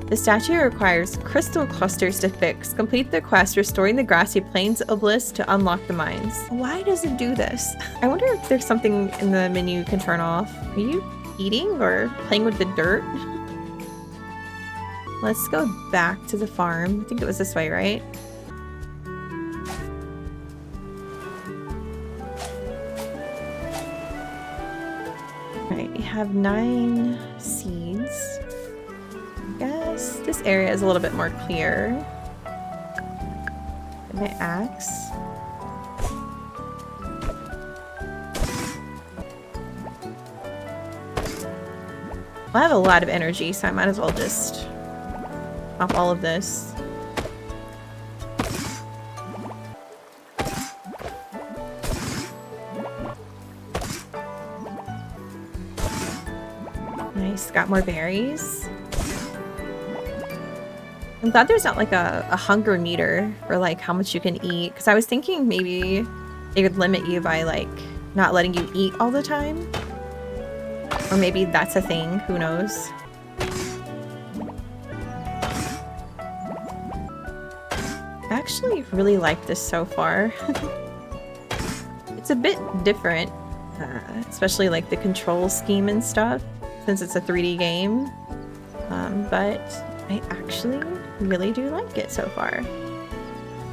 The statue requires crystal clusters to fix. Complete the quest restoring the grassy plains obelisk to unlock the mines. Why does it do this? I wonder if there's something in the menu you can turn off. Are you eating or playing with the dirt? Let's go back to the farm. I think it was this way, right? Alright, we have 9 seeds. I guess this area is a little bit more clear. Get my axe. I have a lot of energy, so I might as well just pop all of this. Nice, got more berries. I'm glad there's not like a hunger meter for like how much you can eat, because I was thinking maybe they would limit you by like not letting you eat all the time. Or maybe that's a thing, who knows? I actually really like this so far. It's a bit different, especially like the control scheme and stuff, since it's a 3D game. But I actually really do like it so far.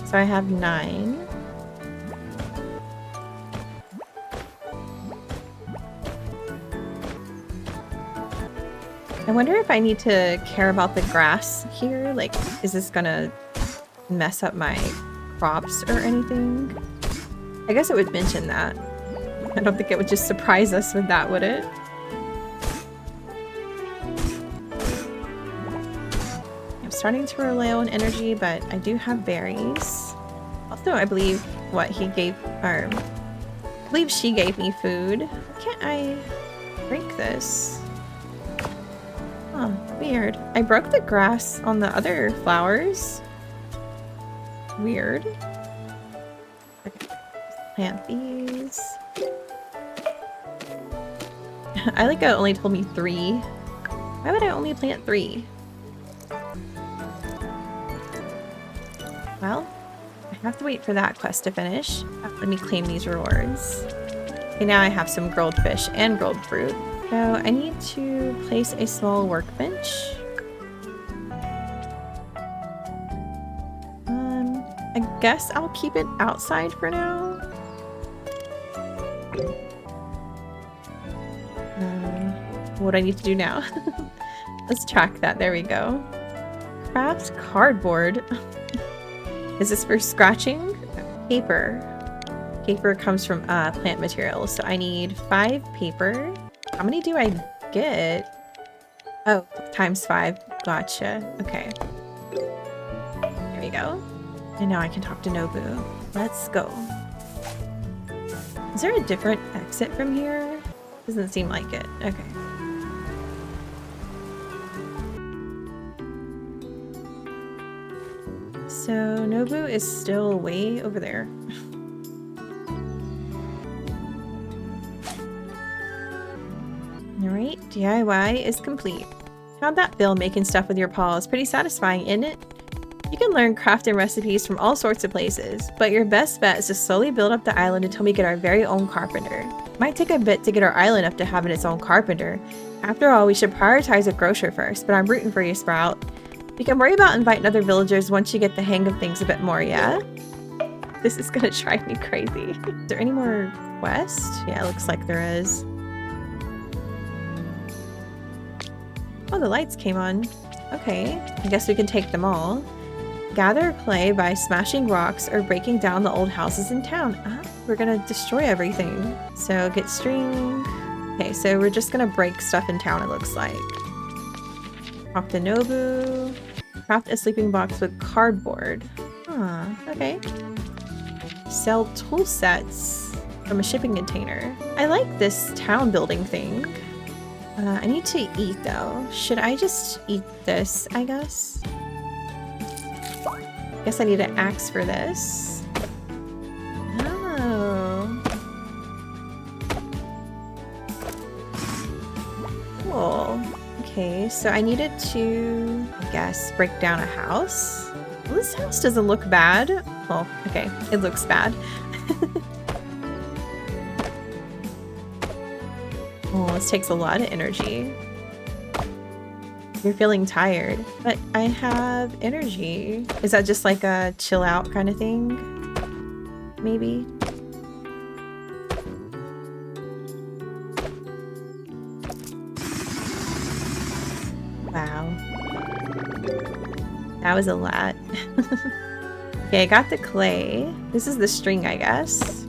So I have 9. I wonder if I need to care about the grass here. Like, is this gonna mess up my crops or anything? I guess it would mention that. I don't think it would just surprise us with that, would it? I'm starting to rely on energy, but I do have berries. Also, I believe he gave she gave me food. Why can't I break this? Oh, weird. I broke the grass on the other flowers. Weird. Okay, plant these. I like it only told me 3. Why would I only plant 3? Well, I have to wait for that quest to finish. Let me claim these rewards. Okay, now I have some grilled fish and grilled fruit. So I need to place a small workbench. I guess I'll keep it outside for now. What do I need to do now? Let's track that. There we go. Craft cardboard. Is this for scratching? Paper. Paper comes from plant materials, so I need 5 paper. How many do I get? Oh, times 5. Gotcha. Okay. There we go. And now I can talk to Nobu. Let's go. Is there a different exit from here? Doesn't seem like it. Okay. So Nobu is still way over there. Alright, DIY is complete. How'd that feel making stuff with your paws? Pretty satisfying, isn't it? You can learn crafting recipes from all sorts of places, but your best bet is to slowly build up the island until we get our very own carpenter. Might take a bit to get our island up to having its own carpenter. After all, we should prioritize a grocer first, but I'm rooting for you, Sprout. You can worry about inviting other villagers once you get the hang of things a bit more, yeah? This is gonna drive me crazy. Is there any more quests? Yeah, it looks like there is. Oh, the lights came on. Okay, I guess we can take them all. Gather clay by smashing rocks or breaking down the old houses in town. Ah, we're gonna destroy everything. So get string. Okay, so we're just gonna break stuff in town, it looks like. Talk to Nobu. Craft a sleeping box with cardboard. Huh, okay. Sell tool sets from a shipping container. I like this town building thing. I need to eat though. Should I just eat this, I guess? Guess I need an axe for this. Oh. Cool. Okay, so I needed to guess, break down a house. Well, this house doesn't look bad. Well, okay, it looks bad. Oh, this takes a lot of energy. You're feeling tired, but I have energy. Is that just like a chill out kind of thing? Maybe? Wow. That was a lot. Okay, I got the clay. This is the string, I guess.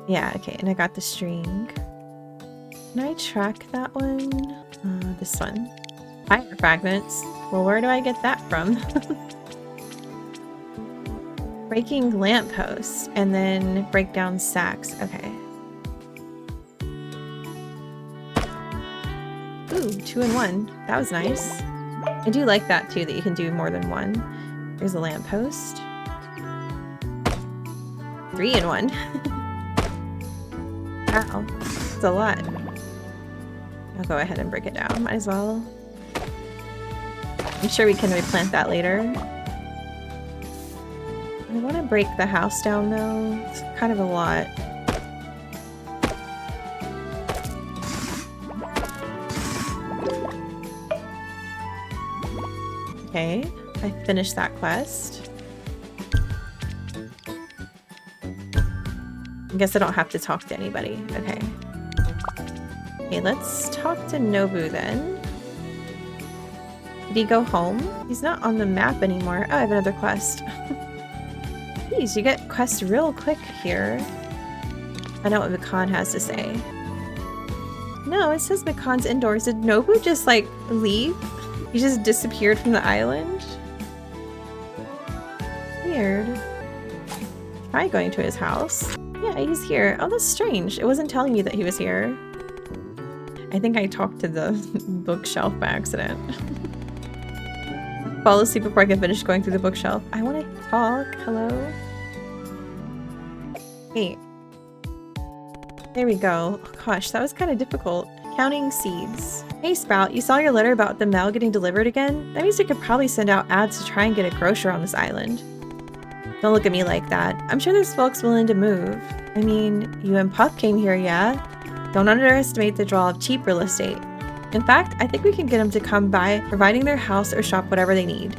Yeah, okay, and I got the string. Can I track that one? This one. Fire fragments. Well, where do I get that from? Breaking lampposts and then break down sacks. Okay. Ooh, 2 in 1. That was nice. I do like that too, that you can do more than one. There's a lamppost. 3 in 1. Wow, it's a lot. I'll go ahead and break it down. Might as well. I'm sure we can replant that later. I want to break the house down though. It's kind of a lot. Okay, I finished that quest. I guess I don't have to talk to anybody. Okay. Okay, let's talk to Nobu then. Did he go home? He's not on the map anymore. Oh, I have another quest. Jeez, you get quests real quick here. I know what Mikan has to say. No, it says Mikan's indoors. Did Nobu just like leave? He just disappeared from the island? Weird. Try going to his house. Yeah, he's here. Oh, that's strange. It wasn't telling me that he was here. I think I talked to the bookshelf by accident. Fall asleep before I can finish going through the bookshelf. I want to talk. Hello? Hey. There we go. Oh, gosh, that was kind of difficult. Counting seeds. Hey Sprout, you saw your letter about the mail getting delivered again? That means we could probably send out ads to try and get a grocer on this island. Don't look at me like that. I'm sure there's folks willing to move. I mean, you and Puff came here, yeah? Don't underestimate the draw of cheap real estate. In fact, I think we can get them to come by, providing their house or shop whatever they need.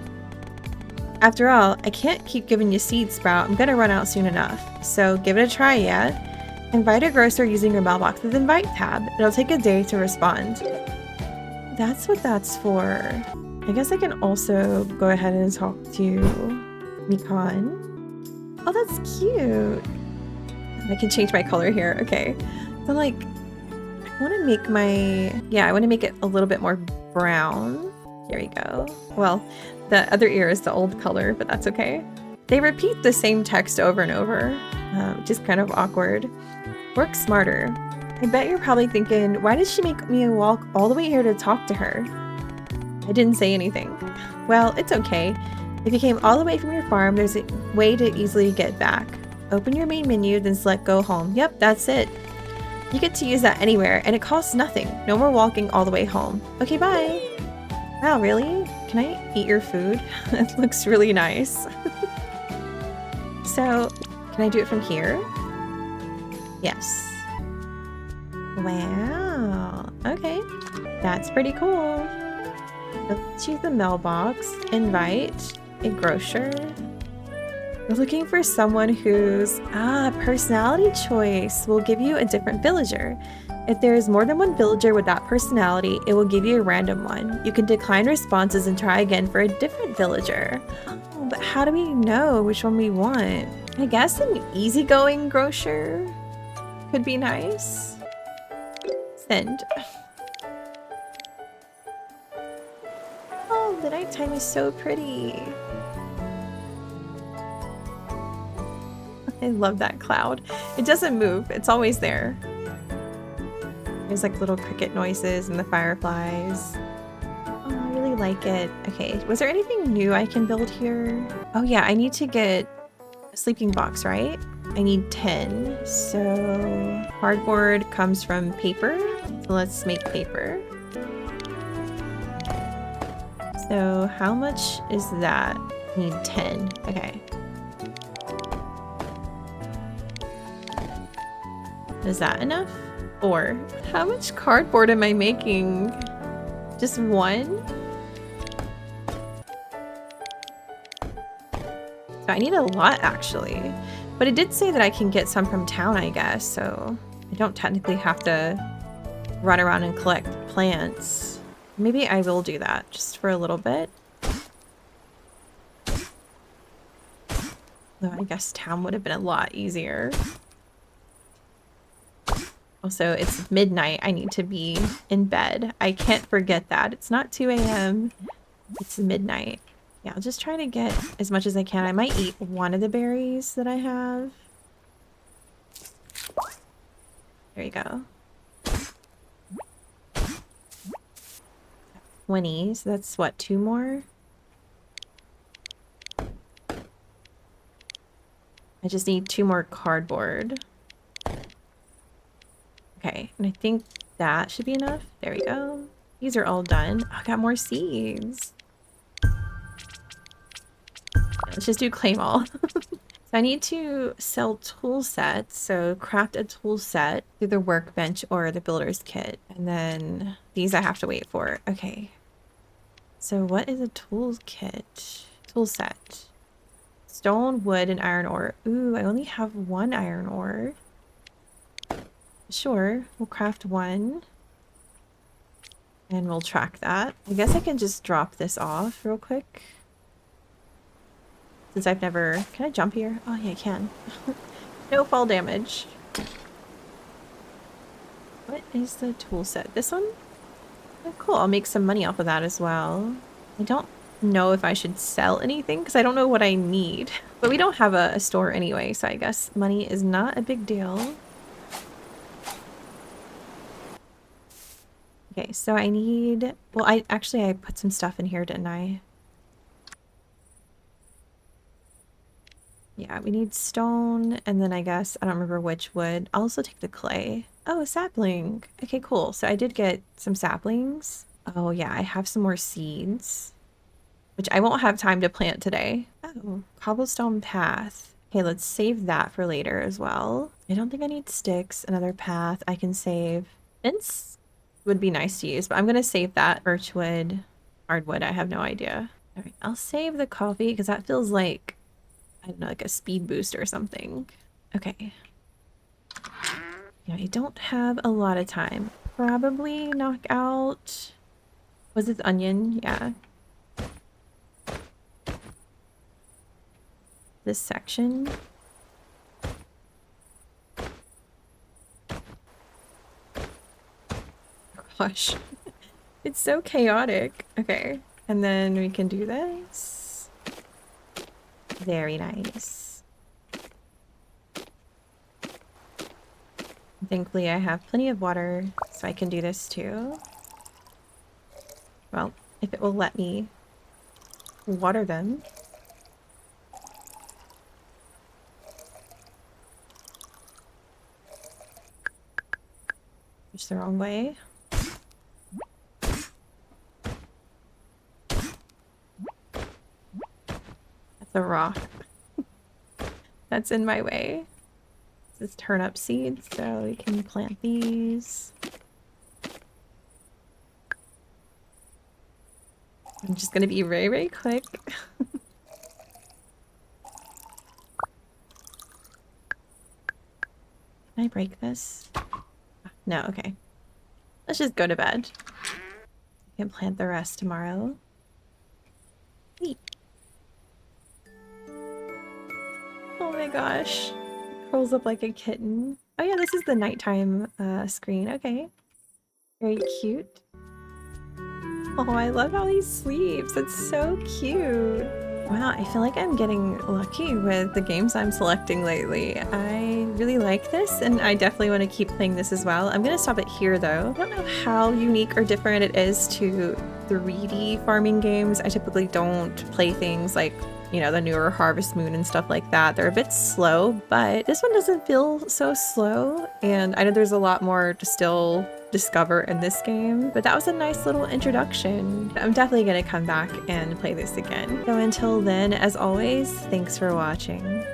After all, I can't keep giving you seeds, Sprout. I'm gonna run out soon enough. So give it a try, yeah? Invite a grocer using your mailbox's invite tab. It'll take a day to respond. That's what that's for. I guess I can also go ahead and talk to Mikan. Oh, that's cute. I can change my color here. Okay. So like, I want to make my, I want to make it a little bit more brown. There we go. Well, the other ear is the old color, but that's okay. They repeat the same text over and over, which is kind of awkward. Work smarter. I bet you're probably thinking, why did she make me walk all the way here to talk to her? I didn't say anything. Well, it's okay. If you came all the way from your farm, there's a way to easily get back. Open your main menu, then select go home. Yep, that's it. You get to use that anywhere, and it costs nothing. No more walking all the way home. Okay, bye. Wow, really? Can I eat your food? It looks really nice. So, can I do it from here? Yes. Wow. Okay. That's pretty cool. Let's use the mailbox. Invite a grocer. We're looking for someone whose personality choice will give you a different villager. If there is more than one villager with that personality, it will give you a random one. You can decline responses and try again for a different villager. Oh, but how do we know which one we want? I guess an easygoing grocer could be nice. Send. Oh, the nighttime is so pretty. I love that cloud. It doesn't move. It's always there. There's like little cricket noises and the fireflies. Oh, I really like it. Okay, was there anything new I can build here? Oh yeah, I need to get a sleeping box, right? I need 10. So cardboard comes from paper. So let's make paper. So how much is that? I need 10. Okay. Is that enough? Or how much cardboard am I making? Just one? So I need a lot actually. But it did say that I can get some from town, I guess, so I don't technically have to run around and collect plants. Maybe I will do that just for a little bit. Though I guess town would have been a lot easier. Also, it's midnight. I need to be in bed. I can't forget that. It's not 2 a.m. It's midnight. Yeah, I'll just try to get as much as I can. I might eat one of the berries that I have. There you go. 20, so that's what, 2 more? I just need 2 more cardboard. Okay, and I think that should be enough. There we go. These are all done. Oh, I got more seeds. Let's just do claim all. So I need to sell tool sets. So craft a tool set through the workbench or the builder's kit. And then these I have to wait for. Okay. So what is a tool kit? Tool set. Stone, wood, and iron ore. Ooh, I only have 1 iron ore. Sure, we'll craft 1. And we'll track that. I guess I can just drop this off real quick. Since I've never... Can I jump here? Oh yeah, I can. No fall damage. What is the tool set? This one? Oh, cool. I'll make some money off of that as well. I don't know if I should sell anything because I don't know what I need. But we don't have a store anyway, so I guess money is not a big deal. Okay, so I need... Well, I put some stuff in here, didn't I? Yeah, we need stone, and then I guess, I don't remember which wood. I'll also take the clay. Oh, a sapling. Okay, cool. So I did get some saplings. Oh yeah, I have some more seeds, which I won't have time to plant today. Oh, cobblestone path. Okay, let's save that for later as well. I don't think I need sticks. Another path I can save. Fence would be nice to use, but I'm gonna save that. Birchwood, hardwood, I have no idea. All right, I'll save the coffee because that feels like, I don't know, like a speed boost or something. Okay. Yeah, I don't have a lot of time. Probably knock out... Was this onion? Yeah. This section. Gosh. It's so chaotic. Okay. And then we can do this. Very nice. Thankfully, I have plenty of water, so I can do this too. Well, if it will let me water them. Just the wrong way. That's a rock. That's in my way. This is turnip seeds, so we can plant these. I'm just gonna be very, very quick. Can I break this? No, okay. Let's just go to bed. We can plant the rest tomorrow. Neat. Oh my gosh. Curls up like a kitten. Oh yeah, this is the nighttime screen. Okay. Very cute. Oh, I love how he sleeps. It's so cute. Wow, I feel like I'm getting lucky with the games I'm selecting lately. I really like this, and I definitely want to keep playing this as well. I'm gonna stop it here though. I don't know how unique or different it is to 3D farming games. I typically don't play things like, you know, the newer Harvest Moon and stuff like that. They're a bit slow, but this one doesn't feel so slow. And I know there's a lot more to still discover in this game, but that was a nice little introduction. I'm definitely going to come back and play this again. So until then, as always, thanks for watching.